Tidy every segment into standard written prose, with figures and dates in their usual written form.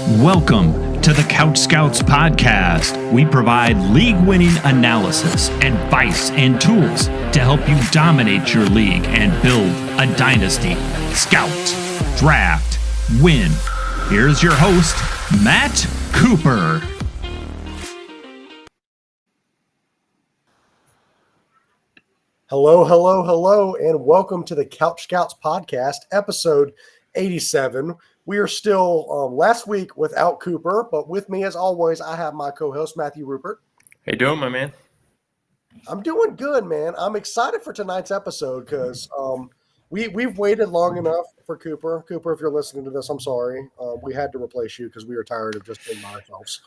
Welcome to the CouchScouts Podcast. We provide league-winning analysis, advice, and tools to help you dominate your league and build a dynasty. Scout, draft, win. Here's your host, Matt Cooper. Hello, and welcome to the CouchScouts Podcast, episode 87. We are still last week without Cooper, but with me, as always, I have my co-host, Matthew Rupert. How you doing, my man? I'm doing good, man. I'm excited for tonight's episode because we've waited long enough for Cooper. Cooper, if you're listening to this, I'm sorry. We had to replace you because we were tired of just being by ourselves.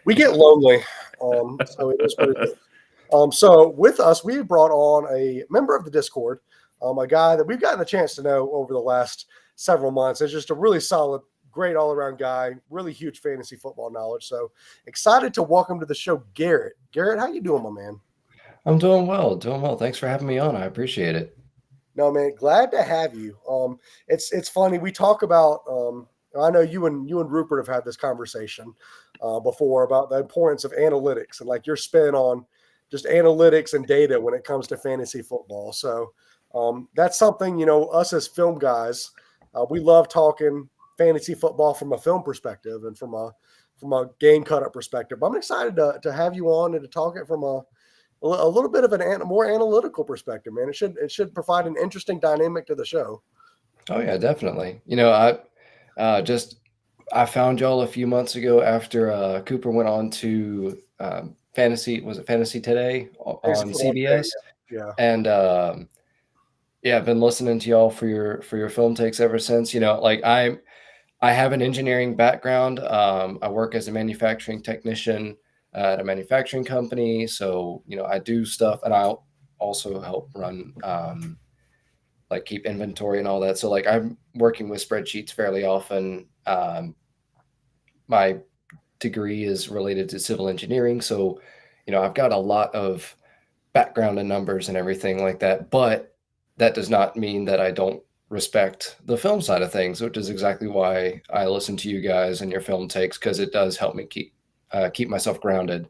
We get lonely, so it is what it is. So with us, we brought on a member of the Discord, a guy that we've gotten a chance to know over the last several months. It's just a really solid, great all-around guy, really huge fantasy football knowledge. So excited to welcome to the show, Garrett. Garrett, how you doing, my man? I'm doing well. Thanks for having me on. I appreciate it. No, man, glad to have you. It's funny. We talk about I know you and Rupert have had this conversation before about the importance of analytics and like your spin on just analytics and data when it comes to fantasy football. So that's something, us as film guys, we love talking fantasy football from a film perspective and from a game cut-up perspective. But I'm excited to have you on and to talk it from a little bit of a more analytical perspective, man. It should provide an interesting dynamic to the show. Oh yeah, definitely. I found y'all a few months ago after Cooper went on to Fantasy Today on CBS. Yeah. And I've been listening to y'all for your film takes ever since. I have an engineering background. I work as a manufacturing technician at a manufacturing company. So, I do stuff, and I also help run keep inventory and all that. So I'm working with spreadsheets fairly often. My degree is related to civil engineering. So, I've got a lot of background in numbers and everything like that, but that does not mean that I don't respect the film side of things, which is exactly why I listen to you guys and your film takes, because it does help me keep myself grounded,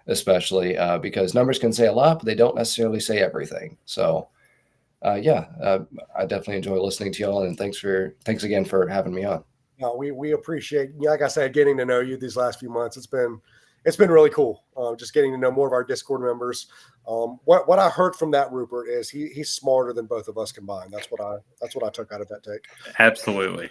especially because numbers can say a lot, but they don't necessarily say everything. So, I definitely enjoy listening to y'all, and thanks again for having me on. No, we appreciate, like I said, getting to know you these last few months. It's been really cool. Just getting to know more of our Discord members. What I heard from that, Rupert, is he's smarter than both of us combined. That's what I took out of that take. Absolutely.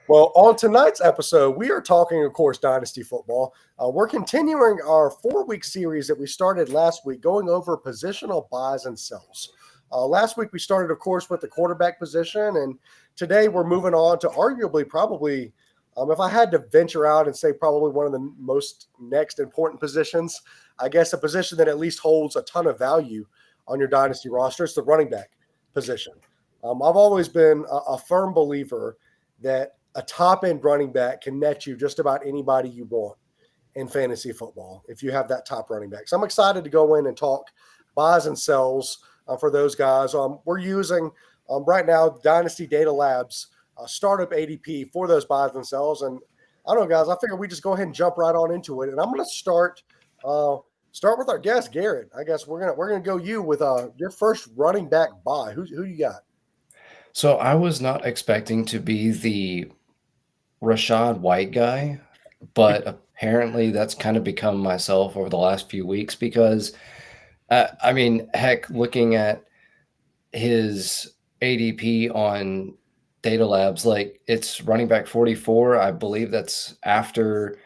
Well, on tonight's episode, we are talking, of course, Dynasty football. We're continuing our 4-week series that we started last week, going over positional buys and sells. Last week, we started, of course, with the quarterback position, and today we're moving on to arguably probably, if I had to venture out and say probably one of the most next important positions, I guess a position that at least holds a ton of value on your dynasty roster is the running back position. I've always been a firm believer that a top-end running back can net you just about anybody you want in fantasy football if you have that top running back. So I'm excited to go in and talk buys and sells for those guys. We're using right now Dynasty Data Labs startup ADP for those buys and sells. And I don't know, guys, I figure we just go ahead and jump right on into it. And I'm going to start with our guest, Garrett. I guess we're gonna go you with your first running back buy. Who you got? So I was not expecting to be the Rashad White guy, but apparently that's kind of become myself over the last few weeks because, looking at his ADP on Data Labs, it's running back 44. I believe that's after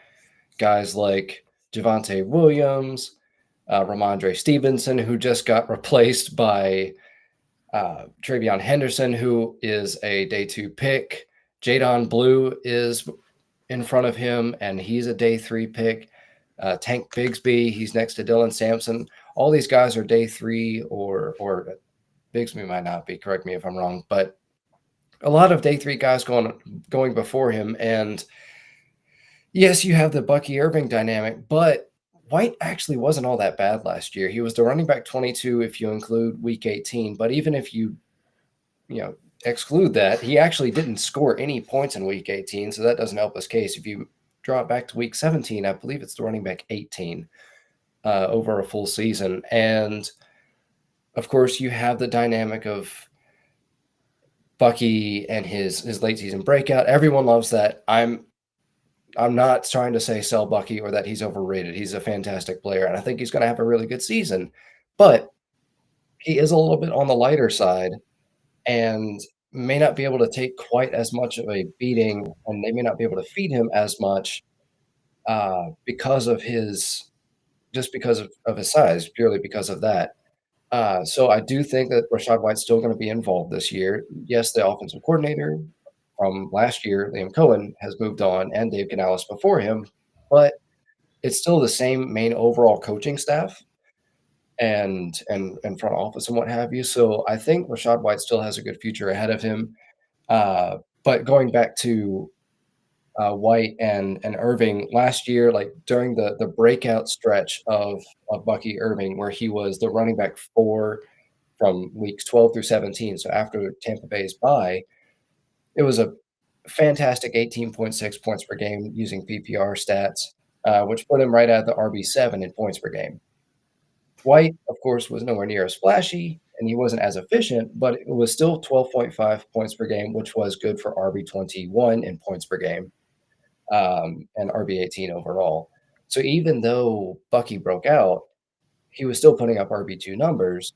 guys like Javonte Williams, Ramondre Stevenson, who just got replaced by Travion Henderson, who is a day 2 pick. Jadon Blue is in front of him, and he's a day 3 pick. Tank Bigsby, he's next to Dylan Sampson. All these guys are day 3 or Bigsby might not be. Correct me if I'm wrong, but a lot of day 3 guys going before him. And yes, you have the Bucky Irving dynamic, but White actually wasn't all that bad last year. He was the running back 22 if you include week 18. But even if you exclude that, he actually didn't score any points in week 18, so that doesn't help his case. If you draw it back to week 17, I believe it's the running back 18 over a full season. And of course, you have the dynamic of Bucky and his late season breakout. Everyone loves that. I'm not trying to say sell Bucky or that he's overrated. He's a fantastic player, and I think he's going to have a really good season. But he is a little bit on the lighter side and may not be able to take quite as much of a beating, and they may not be able to feed him as much because of his size, purely because of that. So I do think that Rachaad White's still going to be involved this year. Yes, the offensive coordinator from last year, Liam Cohen, has moved on, and Dave Canales before him, but it's still the same main overall coaching staff and front office and what have you. So I think Rachaad White still has a good future ahead of him. But going back to White and Irving last year, like during the breakout stretch of Bucky Irving, where he was the running back 4 from weeks 12 through 17, so after Tampa Bay's bye, it was a fantastic 18.6 points per game using PPR stats, which put him right at the RB7 in points per game. White, of course, was nowhere near as flashy, and he wasn't as efficient, but it was still 12.5 points per game, which was good for RB21 in points per game, and RB18 overall. So even though Bucky broke out, he was still putting up RB2 numbers,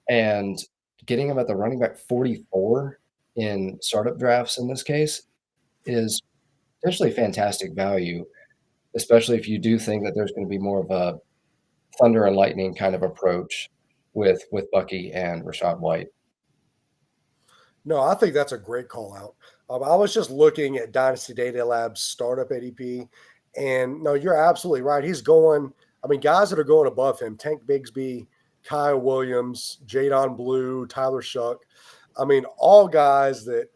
and getting him at the running back 44 in startup drafts in this case is potentially fantastic value, especially if you do think that there's going to be more of a thunder and lightning kind of approach with Bucky and Rachaad White. No, I think that's a great call out. I was just looking at Dynasty Data Labs startup ADP, and no, you're absolutely right. He's going, I mean, guys that are going above him, Tank Bigsby, Kyle Williams, Jadon Blue, Tyler Shuck. I mean, all guys that,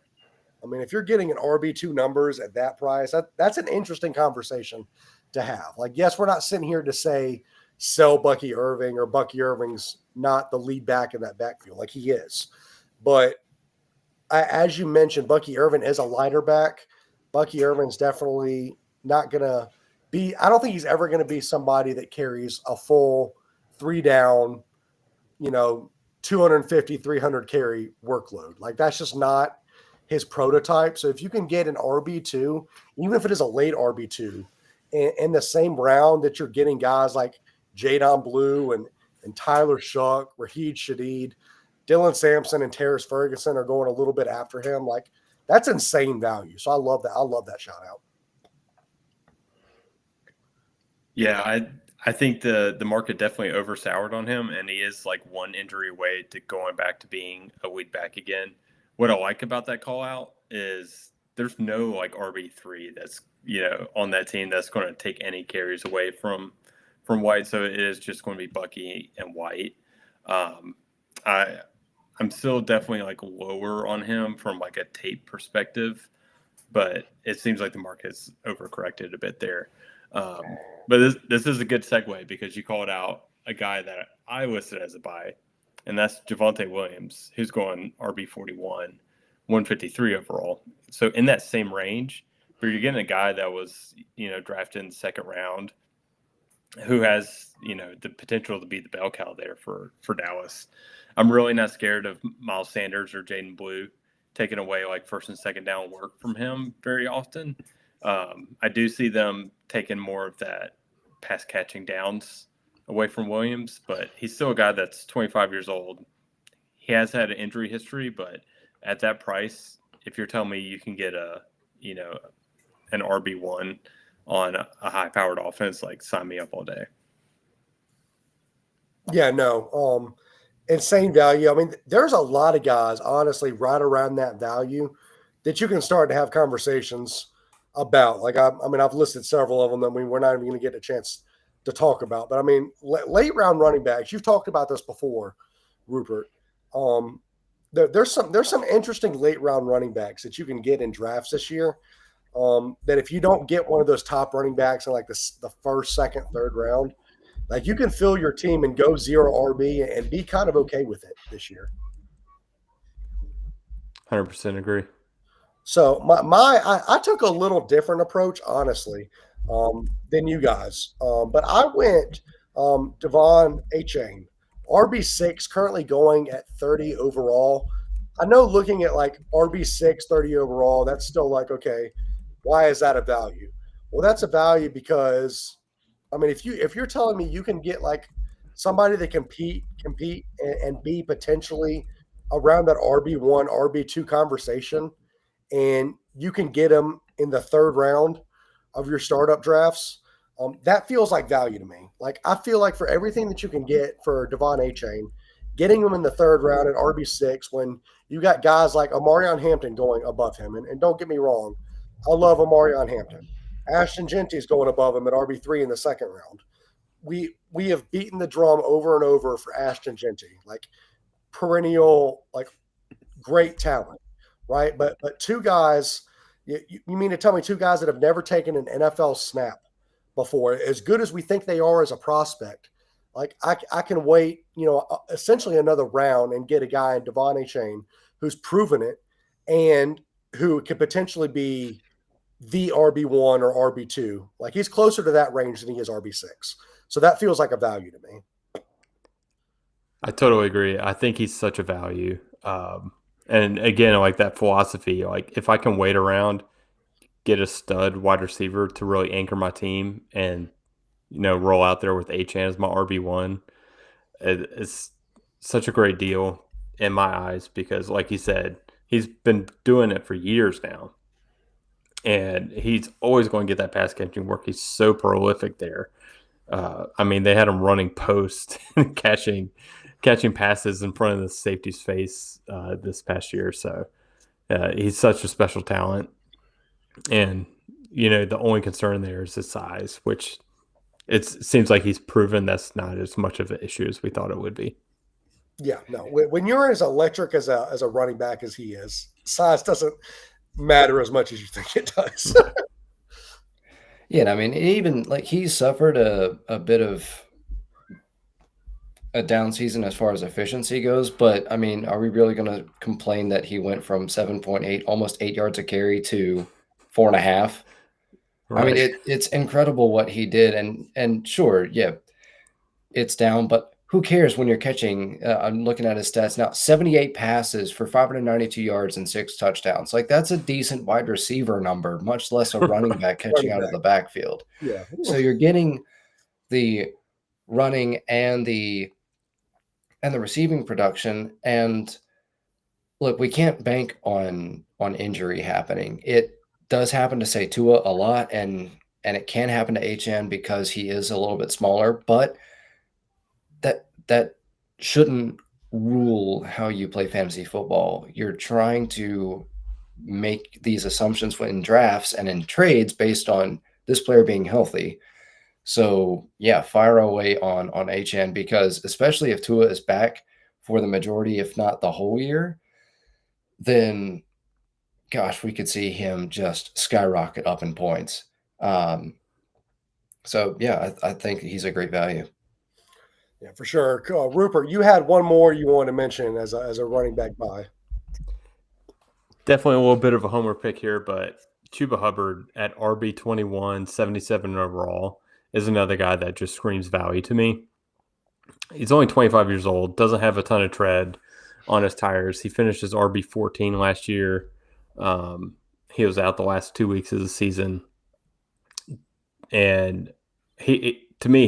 I mean, if you're getting an RB2 numbers at that price, that's an interesting conversation to have. Like, yes, we're not sitting here to say sell Bucky Irving or Bucky Irving's not the lead back in that backfield. Like, he is. But as you mentioned, Bucky Irving is a lighter back. Bucky Irving's definitely not going to be – I don't think he's ever going to be somebody that carries a full 3-down, 250, 300 carry workload. Like, that's just not his prototype. So if you can get an RB2, even if it is a late RB2, in the same round that you're getting guys like Jadon Blue and Tyler Shuck, Raheed Shadeed, Dylan Sampson and Terrace Ferguson are going a little bit after him. Like, that's insane value. So I love that. I love that shout out. Yeah, I think the market definitely oversoured on him, and he is like one injury away to going back to being a lead back again. What I like about that call out is there's no like RB3 that's on that team that's going to take any carries away from White. So it is just going to be Bucky and White. I'm still definitely like lower on him from like a tape perspective, but it seems like the market's overcorrected a bit there. But this is a good segue because you called out a guy that I listed as a buy, and that's Javonte Williams, who's going RB41, 153 overall. So in that same range, but you're getting a guy that was, drafted in the second round who has, the potential to be the bell cow there for Dallas. I'm really not scared of Miles Sanders or Jaden Blue taking away like first and second down work from him very often. I do see them taking more of that pass catching downs away from Williams, but he's still a guy that's 25 years old. He has had an injury history, but at that price, if you're telling me you can get an RB1 on a high-powered offense, like, sign me up all day. Yeah, no, insane value. I mean, there's a lot of guys, honestly, right around that value that you can start to have conversations about. Like, I've listed several of them that we're not even going to get a chance to talk about. But, I mean, late round running backs, you've talked about this before, Rupert. There's some interesting late round running backs that you can get in drafts this year. That if you don't get one of those top running backs in like the first, second, third round, like, you can fill your team and go 0 RB and be kind of okay with it this year. 100% agree. So I took a little different approach, honestly, than you guys. But I went Devon Achane, RB6, currently going at 30 overall. I know looking at like RB6, 30 overall, that's still like, okay, why is that a value? Well, that's a value because, I mean, if you're telling me you can get like somebody that compete and be potentially around that RB1, RB2 conversation, and you can get them in the third round of your startup drafts, that feels like value to me. Like, I feel like for everything that you can get for Devon Achane, getting them in the third round at RB6 when you got guys like Amarion Hampton going above him, and don't get me wrong, I love Amarion Hampton. Ashton Genty's going above him at RB3 in the second round. We have beaten the drum over and over for Ashton Genty, like perennial, like great talent, right? But two guys, you mean to tell me two guys that have never taken an NFL snap before, as good as we think they are as a prospect, like I can wait, essentially another round and get a guy in Devon Achane who's proven it and who could potentially be the RB1 or RB2. Like, he's closer to that range than he is RB6. So that feels like a value to me. I totally agree. I think he's such a value. And again, like that philosophy, like if I can wait around, get a stud wide receiver to really anchor my team and, roll out there with Achane as my RB1, it's such a great deal in my eyes because, like you said, he's been doing it for years now. And he's always going to get that pass catching work. He's so prolific there. I mean, they had him running post and catching passes in front of the safety's face this past year. So he's such a special talent. And, the only concern there is his size, which it seems like he's proven that's not as much of an issue as we thought it would be. Yeah, no. When you're as electric as a running back as he is, size doesn't matter as much as you think it does. Yeah, and I mean, even like he's suffered a bit of a down season as far as efficiency goes, but I mean, are we really going to complain that he went from 7.8, almost 8 yards a carry to 4.5? Right. I mean, it's incredible what he did, and sure, yeah, it's down, but who cares when you're catching? I'm looking at his stats now: 78 passes for 592 yards and 6 touchdowns. Like, that's a decent wide receiver number, much less a running back catching out of the backfield. Yeah. So you're getting the running and the receiving production. And look, we can't bank on injury happening. It does happen to say Tua a lot, and it can happen to HN because he is a little bit smaller, but that shouldn't rule how you play fantasy football. You're trying to make these assumptions in drafts and in trades based on this player being healthy. So yeah, fire away on HN, because especially if Tua is back for the majority, if not the whole year, then gosh, we could see him just skyrocket up in points. So yeah, I think he's a great value. Yeah, for sure. Rupert, you had one more you want to mention as a running back buy. Definitely a little bit of a homer pick here, but Chuba Hubbard at RB21, 77 overall is another guy that just screams value to me. He's only 25 years old, doesn't have a ton of tread on his tires. He finished his RB14 last year. He was out the last 2 weeks of the season. And to me,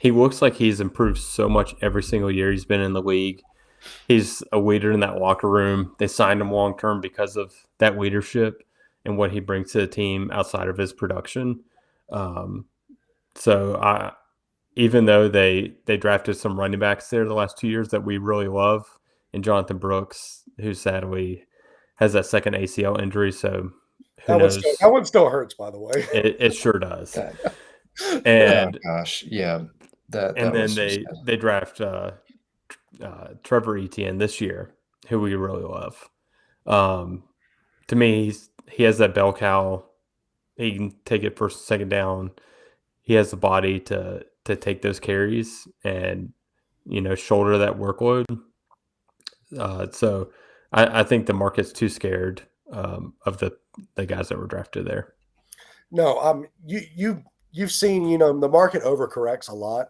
he looks like he's improved so much every single year he's been in the league. He's a leader in that locker room. They signed him long-term because of that leadership and what he brings to the team outside of his production. So even though they drafted some running backs there the last 2 years that we really love, and Jonathan Brooks, who sadly has that second ACL injury, so who knows? That one still hurts, by the way. It sure does. And oh, gosh, yeah. And then they draft Trevor Etienne this year, who we really love. To me, he has that bell cow. He can take it first, second down. He has the body to take those carries and shoulder that workload. So I think the market's too scared of the guys that were drafted there. No, you've seen, the market overcorrects a lot.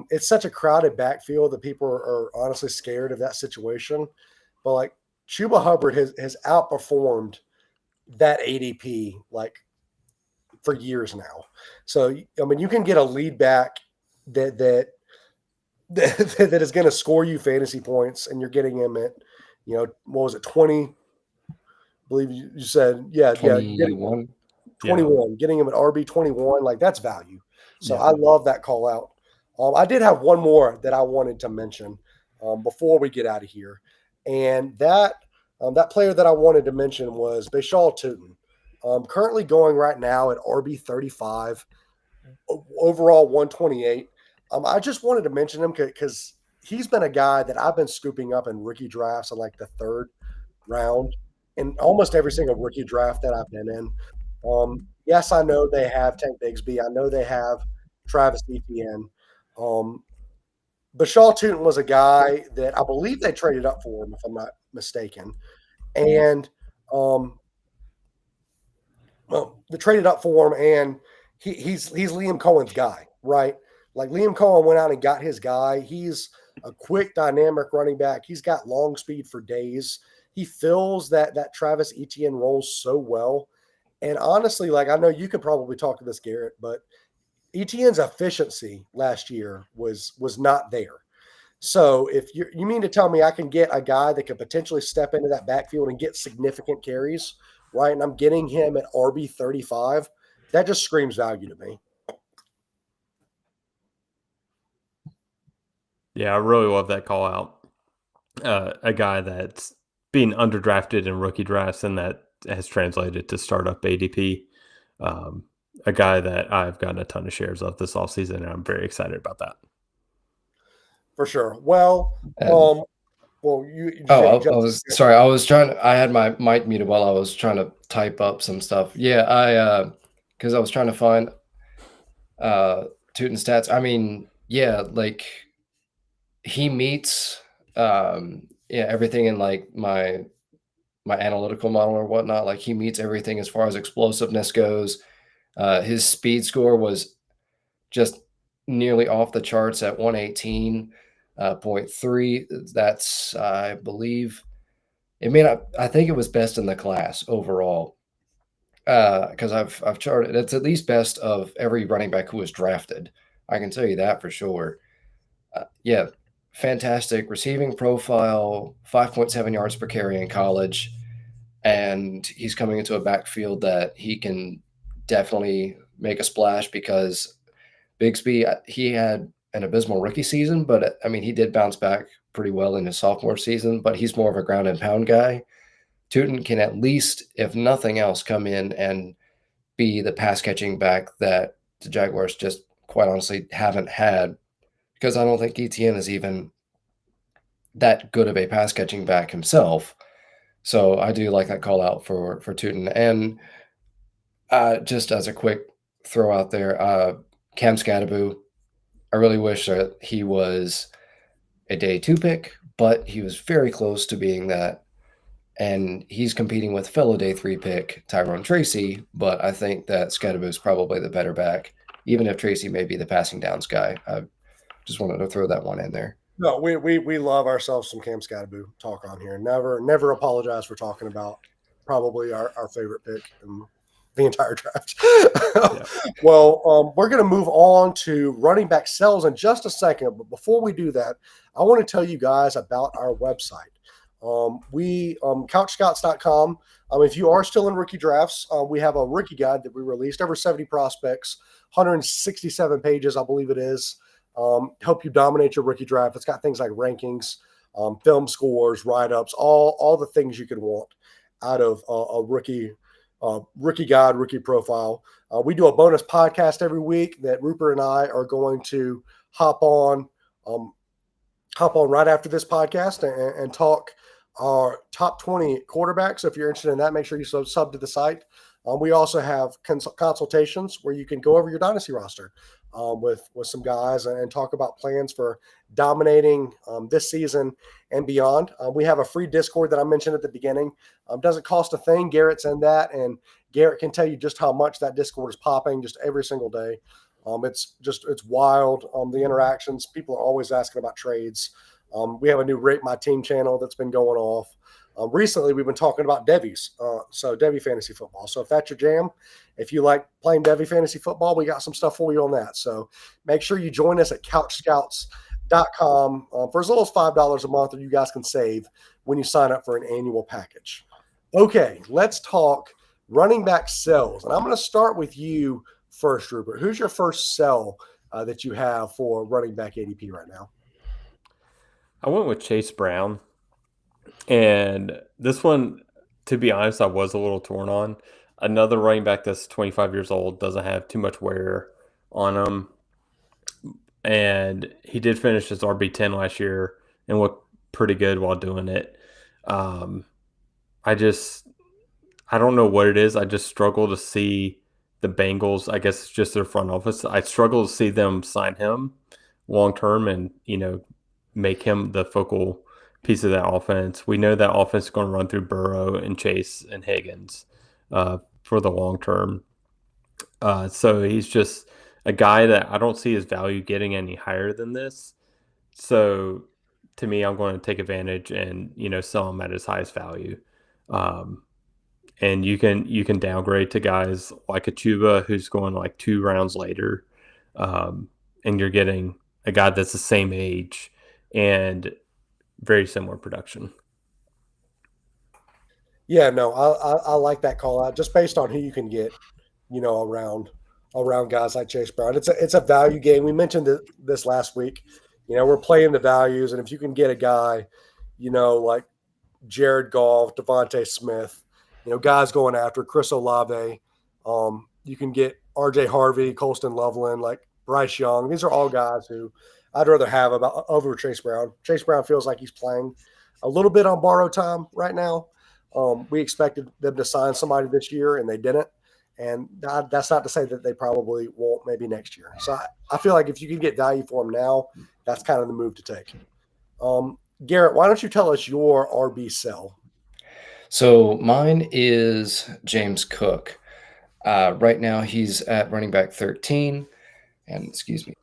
It's such a crowded backfield that people are honestly scared of that situation. But like Chuba Hubbard has outperformed that ADP like for years now. So I mean, you can get a lead back that is going to score you fantasy points, and you're getting him at, what was it, 20? I believe you said, yeah, 21. 21, getting him at RB 21, like that's value. So I love that call out. I did have one more that I wanted to mention before we get out of here, and that player that I wanted to mention was Bashal Tootin. Currently going right now at RB 35, overall 128. I just wanted to mention him because he's been a guy that I've been scooping up in rookie drafts in like the third round in almost every single rookie draft that I've been in. Yes, I know they have Tank Bigsby. I know they have Travis Etienne. Bashal Tootin was a guy that I believe they traded up for him, if I'm not mistaken. And they traded up for him, and he's Liam Cohen's guy, right? Like Liam Cohen went out and got his guy. He's a quick, dynamic running back. He's got long speed for days. He fills that Travis Etienne role so well. And honestly, like I know you could probably talk to this, Garrett, but Etienne's efficiency last year was not there. So if you mean to tell me I can get a guy that could potentially step into that backfield and get significant carries, right? And I'm getting him at RB 35, that just screams value to me. Yeah, I really love that call out. A guy that's being underdrafted in rookie drafts, and that has translated to startup ADP. A guy that I've gotten a ton of shares of this offseason, and I'm very excited about that. For sure. Well, I was sorry. I had my mic muted while I was trying to type up some stuff. Yeah, because I was trying to find Tootin stats. I mean, yeah, like he meets everything in like my analytical model or whatnot. Like he meets everything as far as explosiveness goes. His speed score was just nearly off the charts at 118.3. That's, I believe, I think it was best in the class overall. Because I've charted, it's at least best of every running back who was drafted. I can tell you that for sure. Fantastic receiving profile, 5.7 yards per carry in college. And he's coming into a backfield that he can definitely make a splash because Bigsby, he had an abysmal rookie season, but I mean, he did bounce back pretty well in his sophomore season, but he's more of a ground and pound guy. Tootin can at least, if nothing else, come in and be the pass catching back that the Jaguars just quite honestly haven't had, because I don't think Etienne is even that good of a pass catching back himself. So I do like that call out for Tootin. And just as a quick throw out there, Cam Scadaboo, I really wish that he was a day 2 pick, but he was very close to being that. And he's competing with fellow day 3 pick Tyrone Tracy, but I think that Scadaboo is probably the better back, even if Tracy may be the passing downs guy. I just wanted to throw that one in there. No, we love ourselves some Cam Scadaboo talk on here. Never apologize for talking about probably our favorite pick in the entire draft. Yeah. Well, we're going to move on to running back sells in just a second. But before we do that, I want to tell you guys about our website. CouchScouts.com. If you are still in rookie drafts, we have a rookie guide that we released, over 70 prospects, 167 pages, I believe it is. Help you dominate your rookie draft. It's got things like rankings, film scores, write-ups, all the things you could want out of a rookie guide, rookie profile. We do a bonus podcast every week that Rupert and I are going to hop on right after this podcast and talk our top 20 quarterbacks. So if you're interested in that, make sure you sub to the site. We also have consultations where you can go over your dynasty roster. with some guys and talk about plans for dominating this season and beyond. We have a free Discord that I mentioned at the beginning. Doesn't cost a thing. Garrett's in that, and Garrett can tell you just how much that Discord is popping just every single day. It's wild. The interactions, people are always asking about trades. We have a new Rate My Team channel that's been going off. Recently, we've been talking about Devies, so Devy Fantasy Football. So if that's your jam, if you like playing Devy Fantasy Football, we got some stuff for you on that. So make sure you join us at CouchScouts.com for as little as $5 a month, or you guys can save when you sign up for an annual package. Okay, let's talk running back sells. And I'm going to start with you first, Rupert. Who's your first sell that you have for running back ADP right now? I went with Chase Brown. And this one, to be honest, I was a little torn on. Another running back that's 25 years old, doesn't have too much wear on him. And he did finish his RB10 last year and looked pretty good while doing it. I don't know what it is. I just struggle to see the Bengals. I guess it's just their front office. I struggle to see them sign him long term and, make him the focal piece of that offense. We know that offense is going to run through Burrow and Chase and Higgins for the long term. So he's just a guy that I don't see his value getting any higher than this. So to me, I'm going to take advantage and, sell him at his highest value. And you can downgrade to guys like a Chuba who's going like 2 rounds later. And you're getting a guy that's the same age and very similar production. Yeah, no, I like that call out just based on who you can get, around guys like Chase Brown. It's a value game. We mentioned this last week. We're playing the values, and if you can get a guy, like Jared Goff, Devontae Smith, guys going after Chris Olave, you can get RJ Harvey, Colston Loveland, like Bryce Young. These are all guys who I'd rather have over Chase Brown. Chase Brown feels like he's playing a little bit on borrowed time right now. We expected them to sign somebody this year, and they didn't. And that's not to say that they probably won't maybe next year. So I feel like if you can get value for them now, that's kind of the move to take. Garrett, why don't you tell us your RB sell? So mine is James Cook. Right now he's at running back 13. And excuse me.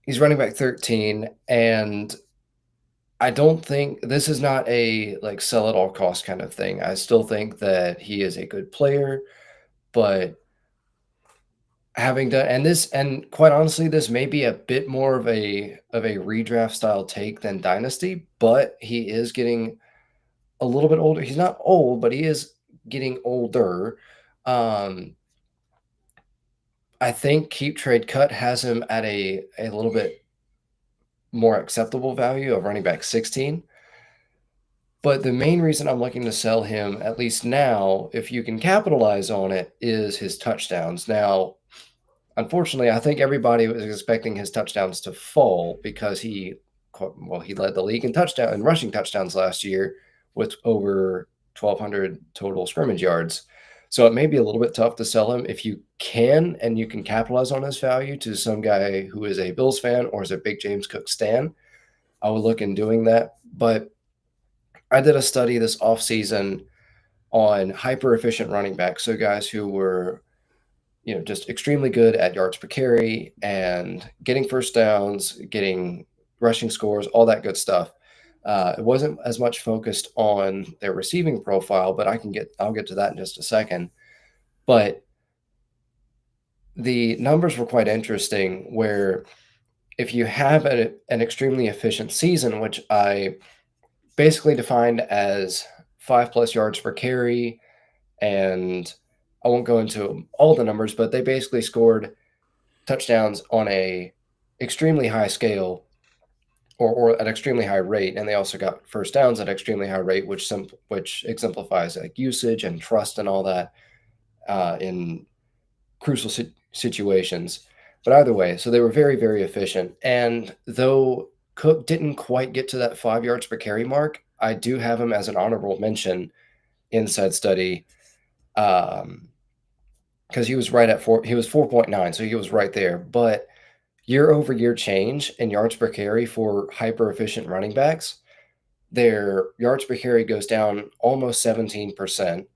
He's running back 13, and I don't think this is not a like sell at all cost kind of thing. I still think that he is a good player, but having done and quite honestly, this may be a bit more of a redraft style take than dynasty, but he is getting a little bit older. He's not old, but he is getting older. I think Keep Trade Cut has him at a little bit more acceptable value of running back 16. But the main reason I'm looking to sell him, at least now, if you can capitalize on it, is his touchdowns. Now, unfortunately, I think everybody was expecting his touchdowns to fall because he led the league in rushing touchdowns last year with over 1,200 total scrimmage yards. So it may be a little bit tough to sell him if you can, and you can capitalize on his value to some guy who is a Bills fan or is a big James Cook stan. I would look in doing that. But I did a study this offseason on hyper-efficient running backs, so guys who were, just extremely good at yards per carry and getting first downs, getting rushing scores, all that good stuff. It wasn't as much focused on their receiving profile, but I'll get to that in just a second. But the numbers were quite interesting, where if you have an extremely efficient season, which I basically defined as 5+ yards per carry, and I won't go into all the numbers, but they basically scored touchdowns on a extremely high scale or at extremely high rate, and they also got first downs at extremely high rate, which exemplifies like usage and trust and all that in crucial situations. But either way, so they were very, very efficient. And though Cook didn't quite get to that 5 yards per carry mark, I do have him as an honorable mention in said study. because he was right at 4. He was 4.9, so he was right there. But year-over-year change in yards per carry for hyper-efficient running backs, their yards per carry goes down almost 17%.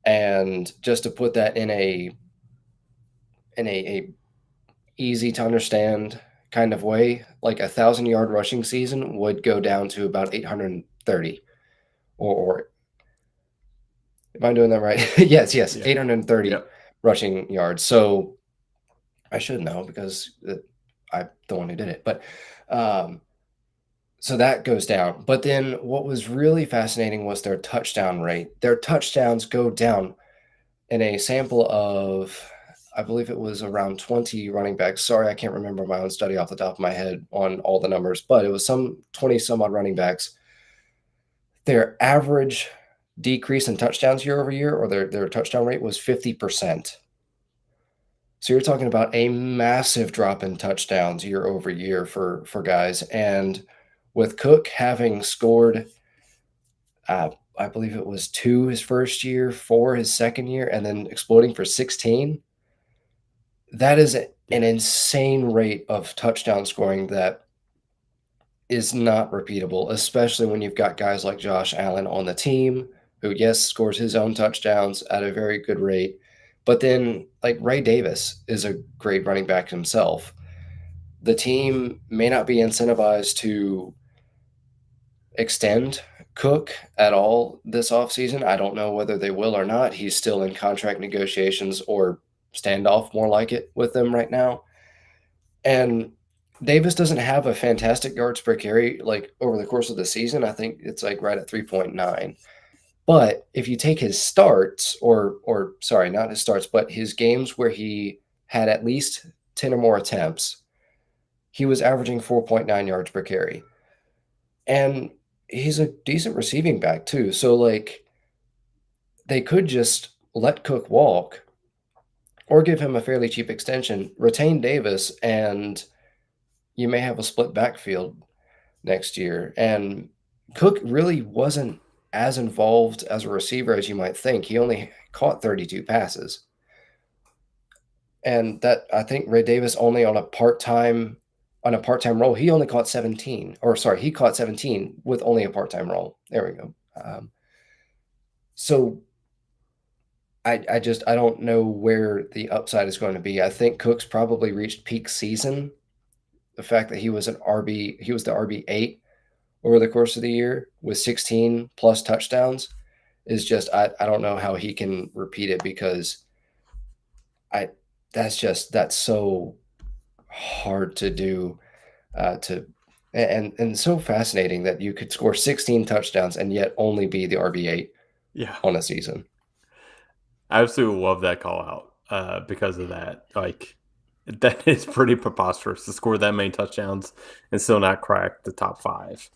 And just to put that in a easy to understand kind of way, like a 1,000-yard rushing season would go down to about 830, or am I doing that right? yes, Yeah. 830 Yep. rushing yards. So I should know because I'm the one who did it. But so that goes down. But then what was really fascinating was their touchdown rate. Their touchdowns go down in a sample of, I believe it was around 20 running backs. Sorry, I can't remember my own study off the top of my head on all the numbers, but it was some 20 some odd running backs. Their average decrease in touchdowns year over year, or their touchdown rate, was 50%. So you're talking about a massive drop in touchdowns year over year for guys. And with Cook having scored, I believe it was 2 his first year, 4 his second year, and then exploding for 16, that is an insane rate of touchdown scoring that is not repeatable, especially when you've got guys like Josh Allen on the team who, yes, scores his own touchdowns at a very good rate. But then, like, Ray Davis is a great running back himself. The team may not be incentivized to extend Cook at all this offseason. I don't know whether they will or not. He's still in contract negotiations or standoff, more like it, with them right now. And Davis doesn't have a fantastic yards per carry like over the course of the season. I think it's like right at 3.9. But if you take his starts, or sorry, not his starts, but his games where he had at least 10 or more attempts, he was averaging 4.9 yards per carry. And he's a decent receiving back too. So, like, they could just let Cook walk or give him a fairly cheap extension, retain Davis, and you may have a split backfield next year. And Cook really wasn't as involved as a receiver as you might think. He only caught 32 passes. And that, I think Ray Davis only on a part-time role, he only caught 17. Or sorry, he caught 17 with only a part-time role. There we go. So I don't know where the upside is going to be. I think Cook's probably reached peak season. The fact that he was the RB8 over the course of the year with 16 plus touchdowns is just, I don't know how he can repeat it, because that's so hard to do, and so fascinating that you could score 16 touchdowns and yet only be the RB8 on a season. I absolutely love that call out because of that. Like, that is pretty preposterous to score that many touchdowns and still not crack the top 5.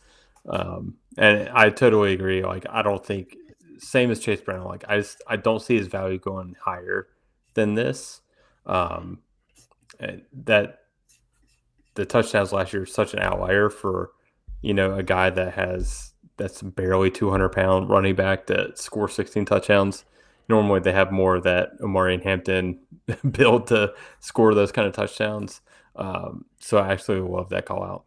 And I totally agree. Like, I don't think, same as Chase Brown, like, I don't see his value going higher than this. And that the touchdowns last year is such an outlier for, a guy that's barely 200-pound running back that scores 16 touchdowns. Normally they have more of that Omari and Hampton build to score those kind of touchdowns. So I actually love that call out.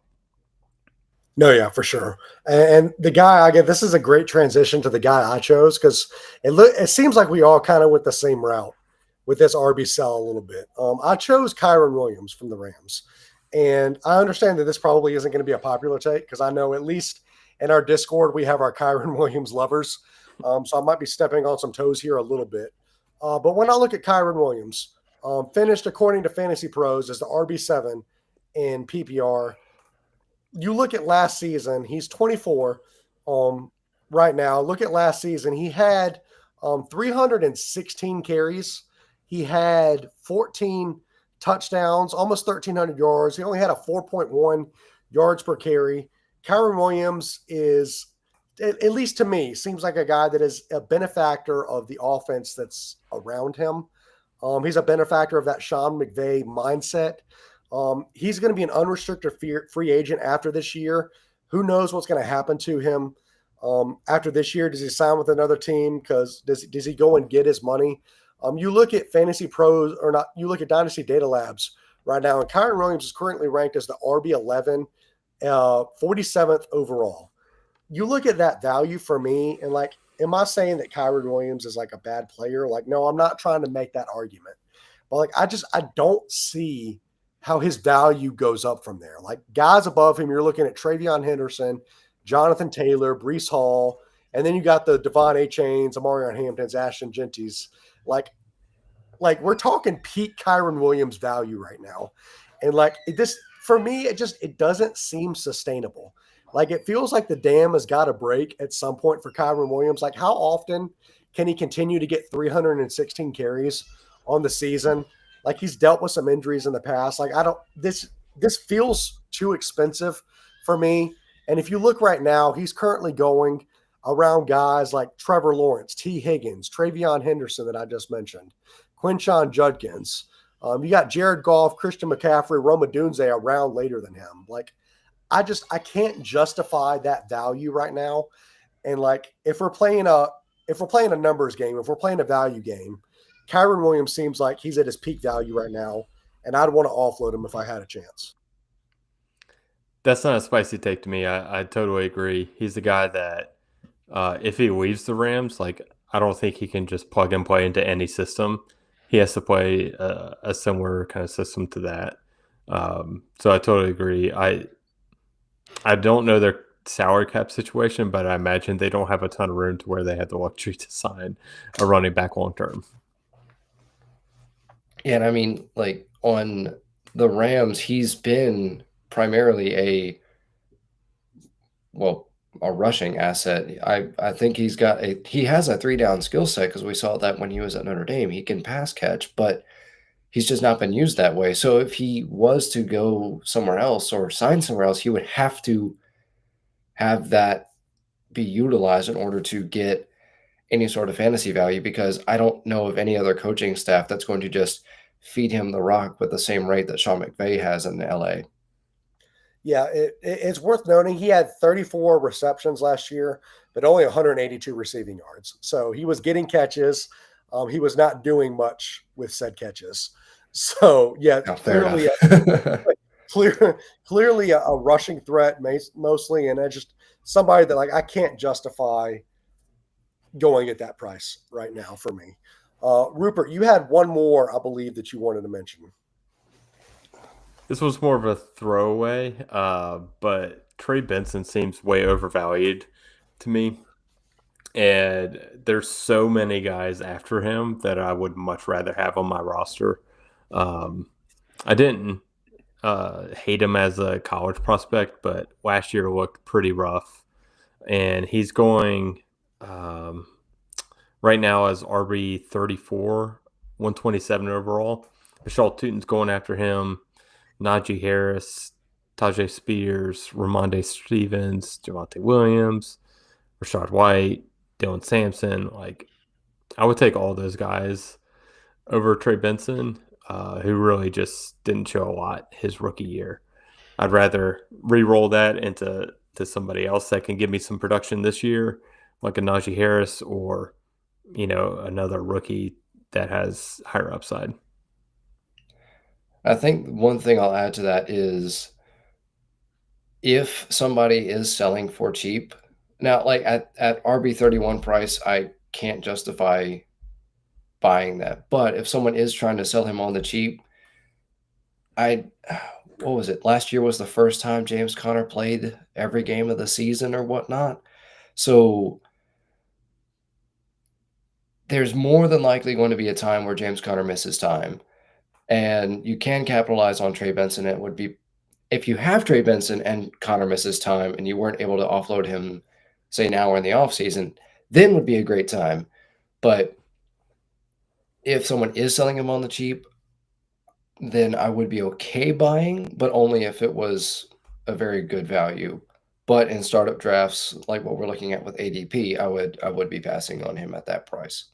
No, yeah, for sure. And the guy this is a great transition to the guy I chose, because it seems like we all kind of went the same route with this RB sell a little bit. I chose Kyron Williams from the Rams. And I understand that this probably isn't going to be a popular take, because I know at least in our Discord we have our Kyron Williams lovers. So I might be stepping on some toes here a little bit. But when I look at Kyron Williams, finished according to Fantasy Pros as the RB7 in PPR. You look at last season, he's 24 right now. Look at last season. He had 316 carries. He had 14 touchdowns, almost 1,300 yards. He only had a 4.1 yards per carry. Kyron Williams is, at least to me, seems like a guy that is a benefactor of the offense that's around him. He's a benefactor of that Sean McVay mindset. He's going to be an unrestricted free agent after this year. Who knows what's going to happen to him After this year, does he sign with another team? Because does he go and get his money? You look at Fantasy Pros or not, you look at Dynasty Data Labs right now, and Kyron Williams is currently ranked as the RB11, 47th overall. You look at that value for me, and like, am I saying that Kyron Williams is like a bad player? Like, no, I'm not trying to make that argument. But like, I don't see how his value goes up from there. Like, guys above him, you're looking at Travion Henderson, Jonathan Taylor, Breece Hall, and then you got the Devon A. Chains, Amarion Hamptons, Ashton Genties. Like we're talking peak Kyron Williams value right now. And like this, for me, it doesn't seem sustainable. Like, it feels like the dam has got to break at some point for Kyron Williams. Like, how often can he continue to get 316 carries on the season? Like, he's dealt with some injuries in the past. Like, this feels too expensive for me. And if you look right now, he's currently going around guys like Trevor Lawrence, T. Higgins, Travion Henderson that I just mentioned, Quinshon Judkins. You got Jared Goff, Christian McCaffrey, Roma Dunze around later than him. Like, I can't justify that value right now. And like, if we're playing a numbers game, if we're playing a value game, Kyron Williams seems like he's at his peak value right now, and I'd want to offload him if I had a chance. That's not a spicy take to me. I totally agree. He's the guy that if he leaves the Rams, like, I don't think he can just plug and play into any system. He has to play a similar kind of system to that. So I totally agree. I don't know their salary cap situation, but I imagine they don't have a ton of room to where they have the luxury to sign a running back long term. Yeah, and I mean, like, on the Rams, he's been primarily a rushing asset. I think he has a 3-down skill set, because we saw that when he was at Notre Dame. He can pass catch, but he's just not been used that way. So if he was to go somewhere else or sign somewhere else, he would have to have that be utilized in order to get any sort of fantasy value, because I don't know of any other coaching staff that's going to just feed him the rock with the same rate that Sean McVay has in LA. Yeah, it's worth noting he had 34 receptions last year, but only 182 receiving yards. So he was getting catches. He was not doing much with said catches. So, yeah, clearly a rushing threat mostly, and just somebody that, like, I can't justify going at that price right now for me. Rupert, you had one more, I believe, that you wanted to mention. This was more of a throwaway, but Trey Benson seems way overvalued to me. And there's so many guys after him that I would much rather have on my roster. I didn't hate him as a college prospect, but last year looked pretty rough. And he's going right now as RB 34, 127 overall. Michelle Tutin's going after him. Najee Harris, Tajay Spears, Ramonde Stevens, Javonte Williams, Rashad White, Dylan Sampson. Like, I would take all those guys over Trey Benson, who really just didn't show a lot his rookie year. I'd rather re-roll that into somebody else that can give me some production this year, like a Najee Harris or, another rookie that has higher upside. I think one thing I'll add to that is, if somebody is selling for cheap, now, like at RB31 price, I can't justify buying that. But if someone is trying to sell him on the cheap, what was it? Last year was the first time James Conner played every game of the season or whatnot. So there's more than likely going to be a time where James Conner misses time. And you can capitalize on Trey Benson. It would be, if you have Trey Benson and Conner misses time and you weren't able to offload him, say now or in the offseason, then would be a great time. But if someone is selling him on the cheap, then I would be okay buying, but only if it was a very good value. But in startup drafts, like what we're looking at with ADP, I would be passing on him at that price.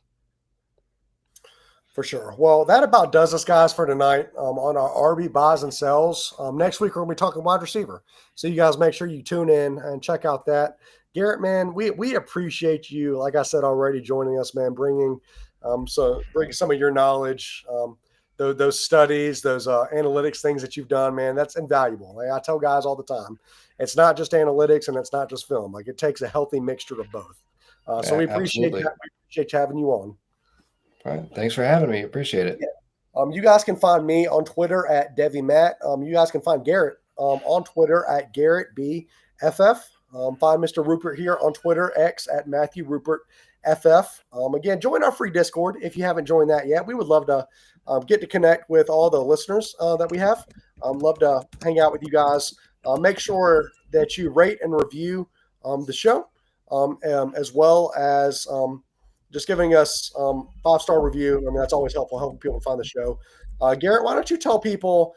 For sure. Well, that about does us, guys, for tonight on our RB buys and sells. Next week, we're going to be talking wide receiver. So you guys make sure you tune in and check out that. Garrett, man, we appreciate you, like I said already, joining us, man, bringing some of your knowledge, those studies, those analytics things that you've done, man. That's invaluable. Like I tell guys all the time, it's not just analytics and it's not just film. Like it takes a healthy mixture of both. So we appreciate that. We appreciate having you on. All right. Thanks for having me. Appreciate it. Yeah. You guys can find me on Twitter at DevyMatt. You guys can find Garrett on Twitter at GarrettBFF. Find Mr. Rupert here on Twitter, X at Matthew Rupert FF. Again, join our free Discord if you haven't joined that yet. We would love to get to connect with all the listeners that we have. Love to hang out with you guys. Make sure that you rate and review the show, as well as just giving us 5-star review. I mean, that's always helping people find the show. Garrett, why don't you tell people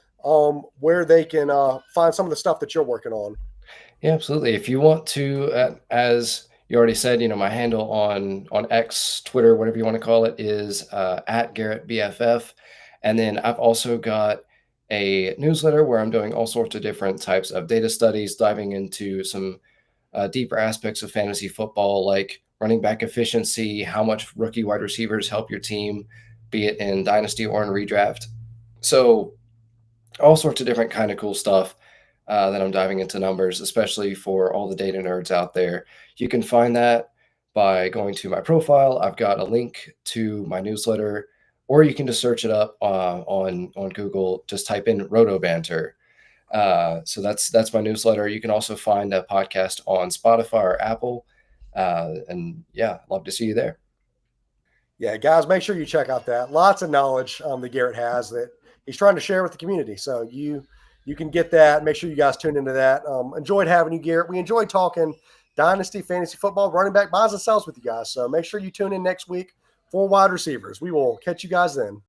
where they can find some of the stuff that you're working on? Yeah, absolutely. If you want to, as you already said, my handle on X, Twitter, whatever you want to call it, is at GarrettBFF. And then I've also got a newsletter where I'm doing all sorts of different types of data studies, diving into some deeper aspects of fantasy football, like running back efficiency, how much rookie wide receivers help your team, be it in dynasty or in redraft. So all sorts of different kind of cool stuff that I'm diving into numbers, especially for all the data nerds out there. You can find that by going to my profile. I've got a link to my newsletter, or you can just search it up on Google. Just type in Roto Banter. So that's my newsletter. You can also find a podcast on Spotify or Apple. And yeah, love to see you there. Yeah, guys, make sure you check out that. Lots of knowledge that Garrett has that he's trying to share with the community. So you can get that. Make sure you guys tune into that. Enjoyed having you, Garrett. We enjoyed talking dynasty, fantasy football, running back buys and sells with you guys. So make sure you tune in next week for wide receivers. We will catch you guys then.